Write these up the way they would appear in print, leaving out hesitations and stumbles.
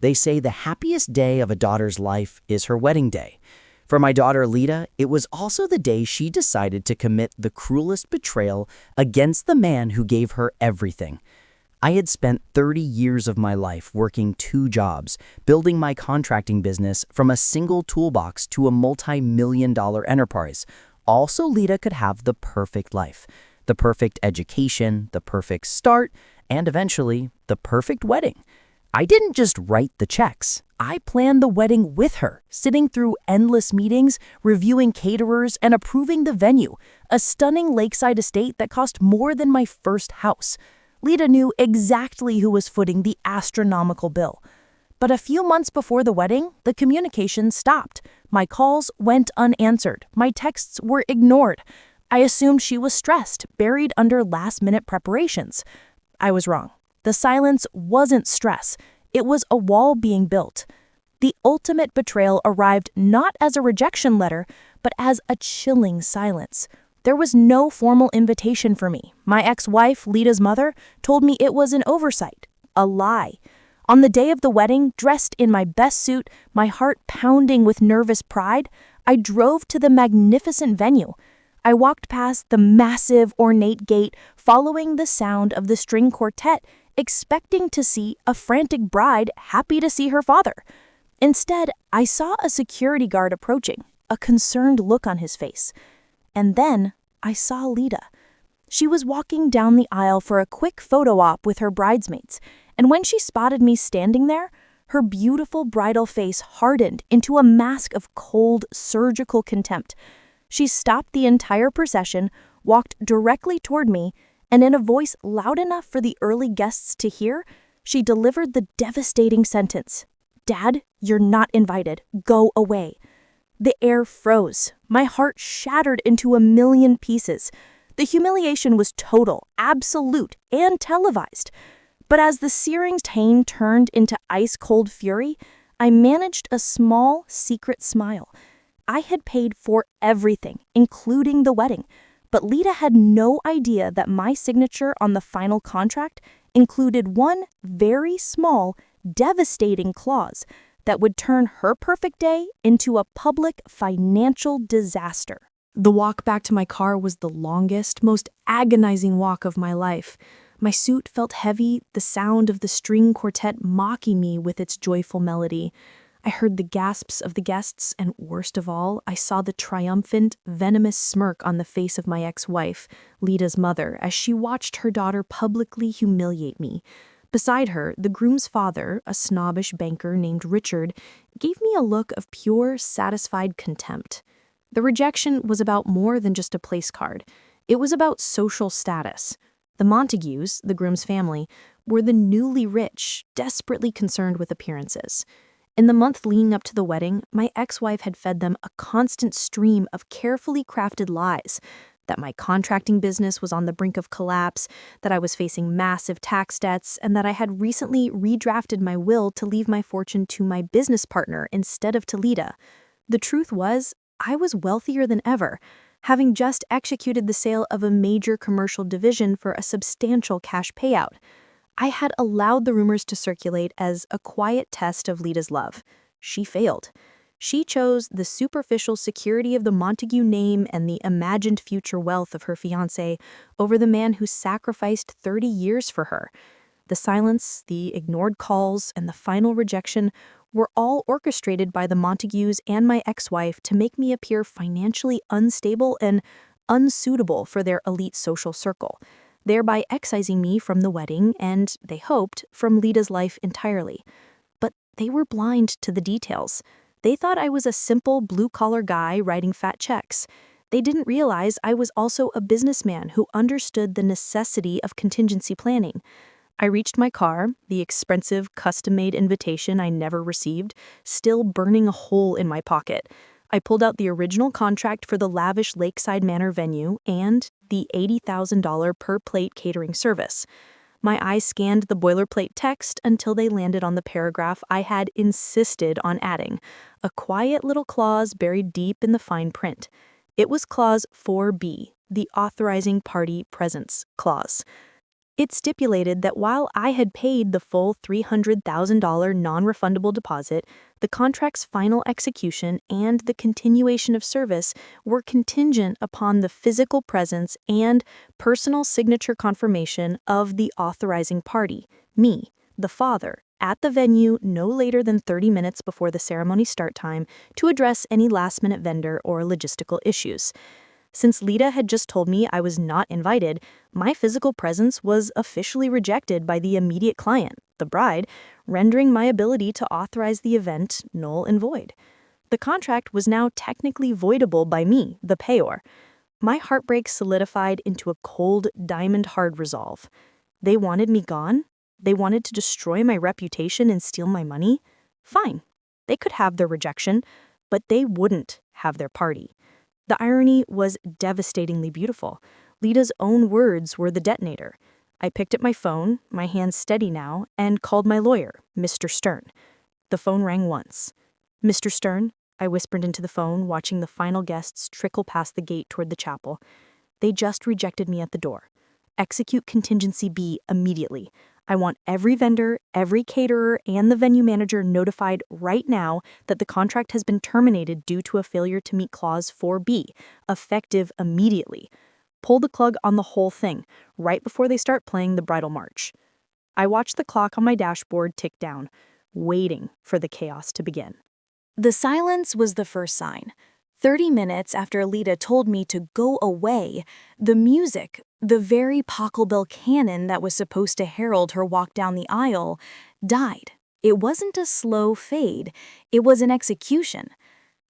They say the happiest day of a daughter's life is her wedding day. For my daughter Leda, it was also the day she decided to commit the cruelest betrayal against the man who gave her everything. I had spent 30 years of my life working 2 jobs, building my contracting business from a single toolbox to a multi-million-dollar enterprise. Also, Leda could have the perfect life, the perfect education, the perfect start, and eventually, the perfect wedding. I didn't just write the checks. I planned the wedding with her, sitting through endless meetings, reviewing caterers, and approving the venue, a stunning lakeside estate that cost more than my first house. Leda knew exactly who was footing the astronomical bill. But a few months before the wedding, the communication stopped. My calls went unanswered. My texts were ignored. I assumed she was stressed, buried under last-minute preparations. I was wrong. The silence wasn't stress. It was a wall being built. The ultimate betrayal arrived not as a rejection letter, but as a chilling silence. There was no formal invitation for me. My ex-wife, Leda's mother, told me it was an oversight, a lie. On the day of the wedding, dressed in my best suit, my heart pounding with nervous pride, I drove to the magnificent venue. I walked past the massive, ornate gate, following the sound of the string quartet, expecting to see a frantic bride happy to see her father. Instead, I saw a security guard approaching, a concerned look on his face. And then I saw Leda. She was walking down the aisle for a quick photo op with her bridesmaids, and when she spotted me standing there, her beautiful bridal face hardened into a mask of cold, surgical contempt. She stopped the entire procession, walked directly toward me, and in a voice loud enough for the early guests to hear, she delivered the devastating sentence, "Dad, you're not invited. Go away." The air froze. My heart shattered into a million pieces. The humiliation was total, absolute, and televised. But as the searing pain turned into ice-cold fury, I managed a small, secret smile. I had paid for everything, including the wedding, but Leda had no idea that my signature on the final contract included one very small, devastating clause that would turn her perfect day into a public financial disaster. The walk back to my car was the longest, most agonizing walk of my life. My suit felt heavy, the sound of the string quartet mocking me with its joyful melody. I heard the gasps of the guests, and worst of all, I saw the triumphant, venomous smirk on the face of my ex-wife, Leda's mother, as she watched her daughter publicly humiliate me. Beside her, the groom's father, a snobbish banker named Richard, gave me a look of pure, satisfied contempt. The rejection was about more than just a place card. It was about social status. The Montagues, the groom's family, were the newly rich, desperately concerned with appearances. In the month leading up to the wedding, my ex-wife had fed them a constant stream of carefully crafted lies, that my contracting business was on the brink of collapse, that I was facing massive tax debts, and that I had recently redrafted my will to leave my fortune to my business partner instead of to Leda. The truth was, I was wealthier than ever, having just executed the sale of a major commercial division for a substantial cash payout. I had allowed the rumors to circulate as a quiet test of Leda's love. She failed. She chose the superficial security of the Montague name and the imagined future wealth of her fiancé over the man who sacrificed 30 years for her. The silence, the ignored calls, and the final rejection were all orchestrated by the Montagues and my ex-wife to make me appear financially unstable and unsuitable for their elite social circle, thereby excising me from the wedding and, they hoped, from Leda's life entirely. But they were blind to the details. They thought I was a simple blue-collar guy writing fat checks. They didn't realize I was also a businessman who understood the necessity of contingency planning. I reached my car, the expensive, custom-made invitation I never received, still burning a hole in my pocket. I pulled out the original contract for the lavish Lakeside Manor venue and the $80,000 per-plate catering service. My eyes scanned the boilerplate text until they landed on the paragraph I had insisted on adding, a quiet little clause buried deep in the fine print. It was Clause 4B, the Authorizing Party Presence Clause. It stipulated that while I had paid the full $300,000 non-refundable deposit, the contract's final execution and the continuation of service were contingent upon the physical presence and personal signature confirmation of the authorizing party, me, the father, at the venue no later than 30 minutes before the ceremony start time to address any last-minute vendor or logistical issues. Since Leda had just told me I was not invited, my physical presence was officially rejected by the immediate client, the bride, rendering my ability to authorize the event null and void. The contract was now technically voidable by me, the payor. My heartbreak solidified into a cold, diamond-hard resolve. They wanted me gone? They wanted to destroy my reputation and steal my money? Fine. They could have their rejection, but they wouldn't have their party. The irony was devastatingly beautiful. Leda's own words were the detonator. I picked up my phone, my hands steady now, and called my lawyer, Mr. Stern. The phone rang once. "Mr. Stern," I whispered into the phone, watching the final guests trickle past the gate toward the chapel. "They just rejected me at the door. Execute contingency B immediately. I want every vendor, every caterer, and the venue manager notified right now that the contract has been terminated due to a failure to meet Clause 4B, effective immediately. Pull the plug on the whole thing, right before they start playing the bridal march." I watched the clock on my dashboard tick down, waiting for the chaos to begin. The silence was the first sign. 30 minutes after Leda told me to go away, the music, the very Pachelbel canon that was supposed to herald her walk down the aisle, died. It wasn't a slow fade, it was an execution.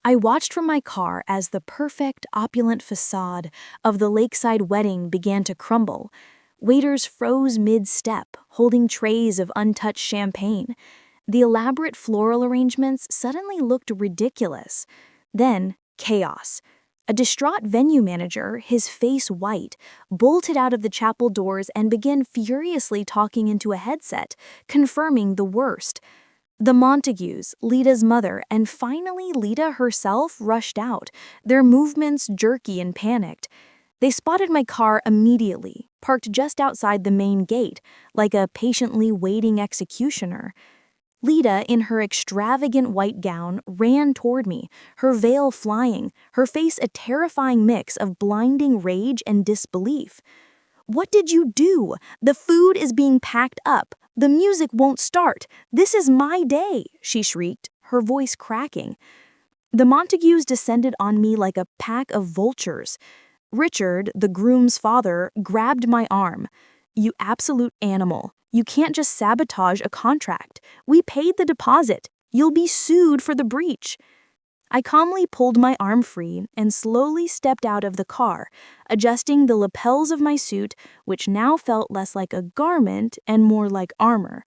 I watched from my car as the perfect, opulent facade of the lakeside wedding began to crumble. Waiters froze mid-step, holding trays of untouched champagne. The elaborate floral arrangements suddenly looked ridiculous. Then, chaos. A distraught venue manager, his face white, bolted out of the chapel doors and began furiously talking into a headset, confirming the worst. The Montagues, Leda's mother, and finally Leda herself rushed out, their movements jerky and panicked. They spotted my car immediately, parked just outside the main gate, like a patiently waiting executioner. Leda, in her extravagant white gown, ran toward me, her veil flying, her face a terrifying mix of blinding rage and disbelief. "What did you do? The food is being packed up. The music won't start. This is my day," she shrieked, her voice cracking. The Montagues descended on me like a pack of vultures. Richard, the groom's father, grabbed my arm. "You absolute animal. You can't just sabotage a contract. We paid the deposit. You'll be sued for the breach." I calmly pulled my arm free and slowly stepped out of the car, adjusting the lapels of my suit, which now felt less like a garment and more like armor.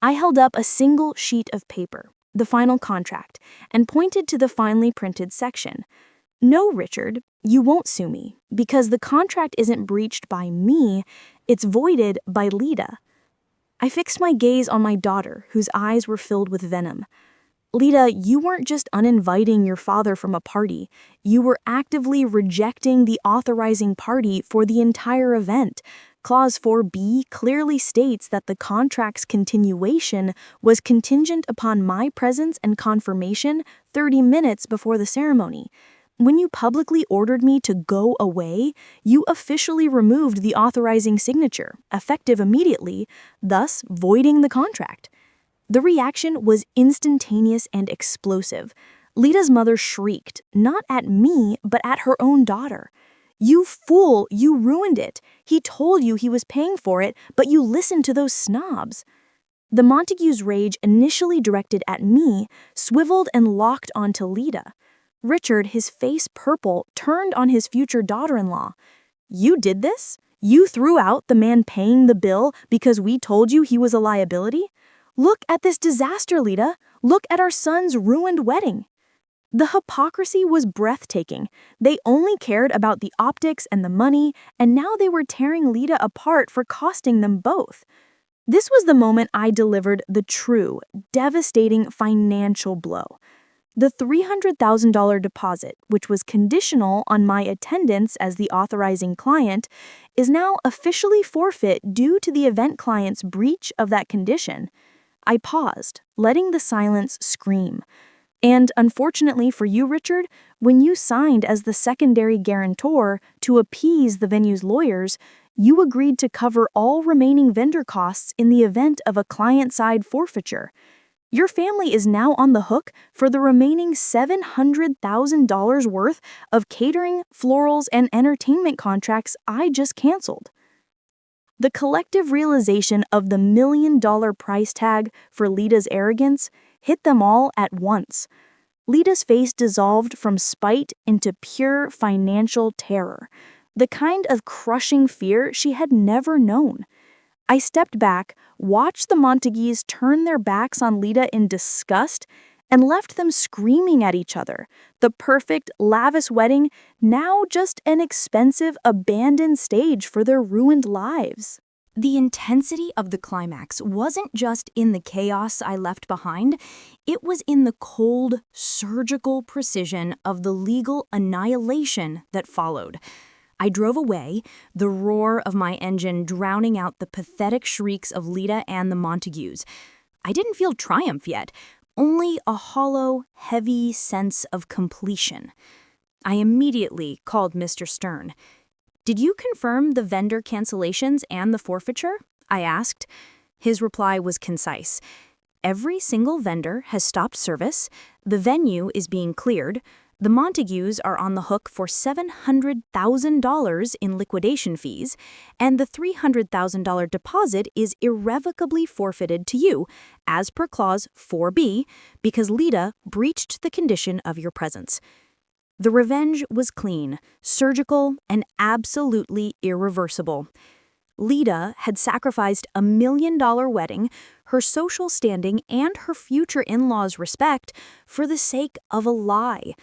I held up a single sheet of paper, the final contract, and pointed to the finely printed section. "No, Richard, you won't sue me, because the contract isn't breached by me, it's voided by Leda." I fixed my gaze on my daughter, whose eyes were filled with venom. "Leda, you weren't just uninviting your father from a party. You were actively rejecting the authorizing party for the entire event. Clause 4B clearly states that the contract's continuation was contingent upon my presence and confirmation 30 minutes before the ceremony. When you publicly ordered me to go away, you officially removed the authorizing signature, effective immediately, thus voiding the contract." The reaction was instantaneous and explosive. Leda's mother shrieked, not at me, but at her own daughter. "You fool, you ruined it. He told you he was paying for it, but you listened to those snobs." The Montagues' rage, initially directed at me, swiveled and locked onto Leda. Richard, his face purple, turned on his future daughter-in-law. "You did this? You threw out the man paying the bill because we told you he was a liability? Look at this disaster, Leda. Look at our son's ruined wedding." The hypocrisy was breathtaking. They only cared about the optics and the money, and now they were tearing Leda apart for costing them both. This was the moment I delivered the true, devastating financial blow. The $300,000 deposit, which was conditional on my attendance as the authorizing client, is now officially forfeit due to the event client's breach of that condition. I paused, letting the silence scream. And unfortunately for you, Richard, when you signed as the secondary guarantor to appease the venue's lawyers, you agreed to cover all remaining vendor costs in the event of a client-side forfeiture. Your family is now on the hook for the remaining $700,000 worth of catering, florals, and entertainment contracts I just canceled. The collective realization of the million-dollar price tag for Leda's arrogance hit them all at once. Leda's face dissolved from spite into pure financial terror, the kind of crushing fear she had never known. I stepped back, watched the Montagues turn their backs on Leda in disgust, and left them screaming at each other. The perfect, lavish wedding, now just an expensive, abandoned stage for their ruined lives. The intensity of the climax wasn't just in the chaos I left behind, it was in the cold, surgical precision of the legal annihilation that followed. I drove away, the roar of my engine drowning out the pathetic shrieks of Leda and the Montagues. I didn't feel triumph yet, only a hollow, heavy sense of completion. I immediately called Mr. Stern. "Did you confirm the vendor cancellations and the forfeiture?" I asked. His reply was concise. "Every single vendor has stopped service, the venue is being cleared, the Montagues are on the hook for $700,000 in liquidation fees, and the $300,000 deposit is irrevocably forfeited to you, as per Clause 4B, because Leda breached the condition of your presence." The revenge was clean, surgical, and absolutely irreversible. Leda had sacrificed a $1 million wedding, her social standing, and her future in-laws' respect for the sake of a lie.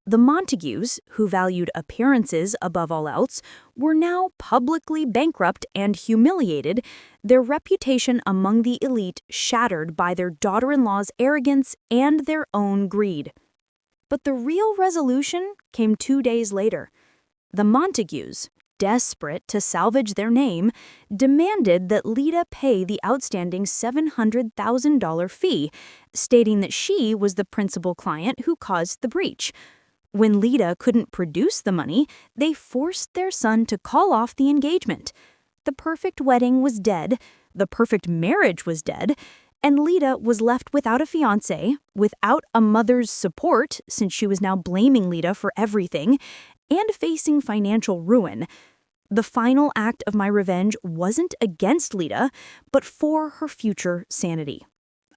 The Montagues, who valued appearances above all else, were now publicly bankrupt and humiliated, their reputation among the elite shattered by their daughter-in-law's arrogance and their own greed. But the real resolution came 2 days later. The Montagues, desperate to salvage their name, demanded that Leda pay the outstanding $700,000 fee, stating that she was the principal client who caused the breach. When Leda couldn't produce the money, they forced their son to call off the engagement. The perfect wedding was dead, the perfect marriage was dead, and Leda was left without a fiancé, without a mother's support since she was now blaming Leda for everything, and facing financial ruin. The final act of my revenge wasn't against Leda, but for her future sanity.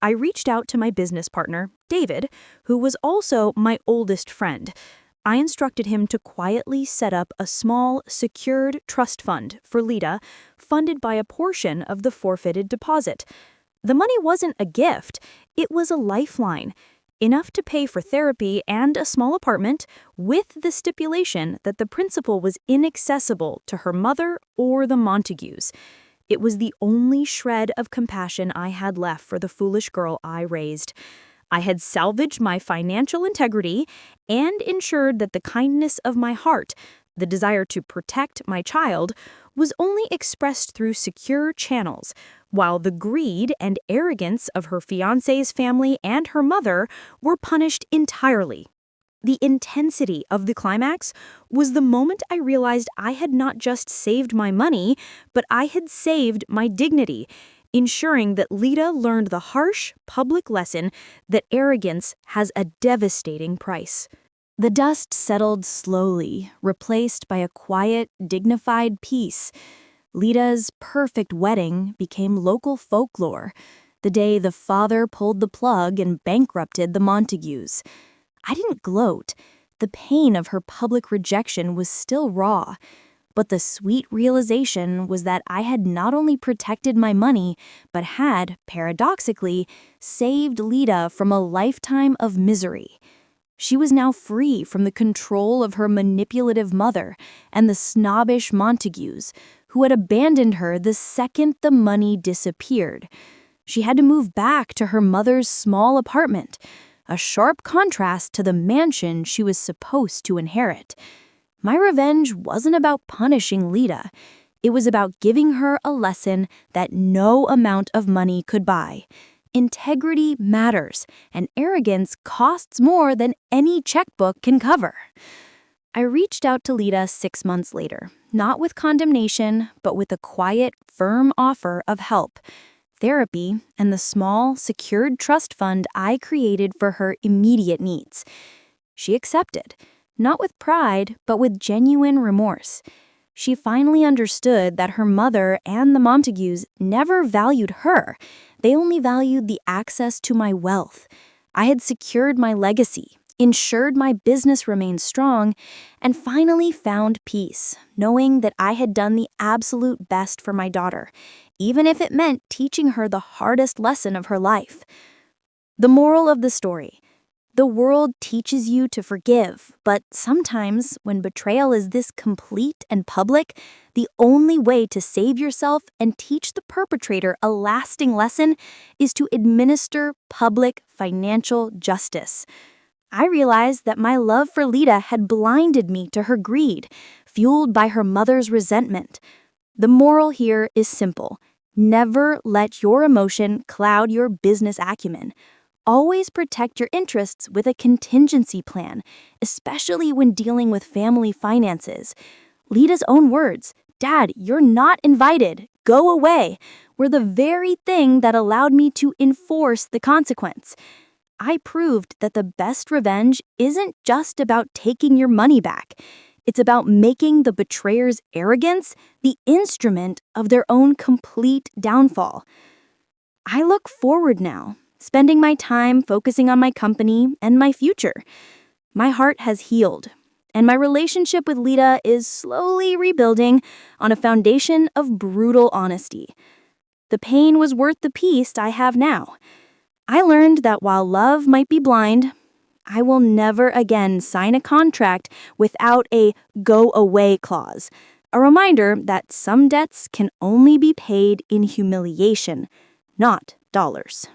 I reached out to my business partner, David, who was also my oldest friend. I instructed him to quietly set up a small, secured trust fund for Leda, funded by a portion of the forfeited deposit. The money wasn't a gift, it was a lifeline, enough to pay for therapy and a small apartment, with the stipulation that the principal was inaccessible to her mother or the Montagues. It was the only shred of compassion I had left for the foolish girl I raised. I had salvaged my financial integrity and ensured that the kindness of my heart, the desire to protect my child, was only expressed through secure channels, while the greed and arrogance of her fiancé's family and her mother were punished entirely. The intensity of the climax was the moment I realized I had not just saved my money, but I had saved my dignity, ensuring that Leda learned the harsh public lesson that arrogance has a devastating price. The dust settled slowly, replaced by a quiet, dignified peace. Leda's perfect wedding became local folklore, the day the father pulled the plug and bankrupted the Montagues. I didn't gloat. The pain of her public rejection was still raw. But the sweet realization was that I had not only protected my money, but had, paradoxically, saved Leda from a lifetime of misery. She was now free from the control of her manipulative mother and the snobbish Montagues, who had abandoned her the second the money disappeared. She had to move back to her mother's small apartment. a sharp contrast to the mansion she was supposed to inherit. My revenge wasn't about punishing Leda. It was about giving her a lesson that no amount of money could buy. Integrity matters, and arrogance costs more than any checkbook can cover. I reached out to Leda 6 months later, not with condemnation, but with a quiet, firm offer of help, therapy, and the small, secured trust fund I created for her immediate needs. She accepted, not with pride, but with genuine remorse. She finally understood that her mother and the Montagues never valued her. They only valued the access to my wealth. I had secured my legacy, ensured my business remained strong, and finally found peace, knowing that I had done the absolute best for my daughter, even if it meant teaching her the hardest lesson of her life. The moral of the story: the world teaches you to forgive, but sometimes, when betrayal is this complete and public, the only way to save yourself and teach the perpetrator a lasting lesson is to administer public financial justice. I realized that my love for Leda had blinded me to her greed, fueled by her mother's resentment. The moral here is simple: never let your emotion cloud your business acumen. Always protect your interests with a contingency plan, especially when dealing with family finances. Leda's own words, "Dad, you're not invited. Go away," were the very thing that allowed me to enforce the consequence. I proved that the best revenge isn't just about taking your money back. It's about making the betrayer's arrogance the instrument of their own complete downfall. I look forward now, spending my time focusing on my company and my future. My heart has healed, and my relationship with Leda is slowly rebuilding on a foundation of brutal honesty. The pain was worth the peace I have now. I learned that while love might be blind, I will never again sign a contract without a go-away clause, a reminder that some debts can only be paid in humiliation, not dollars.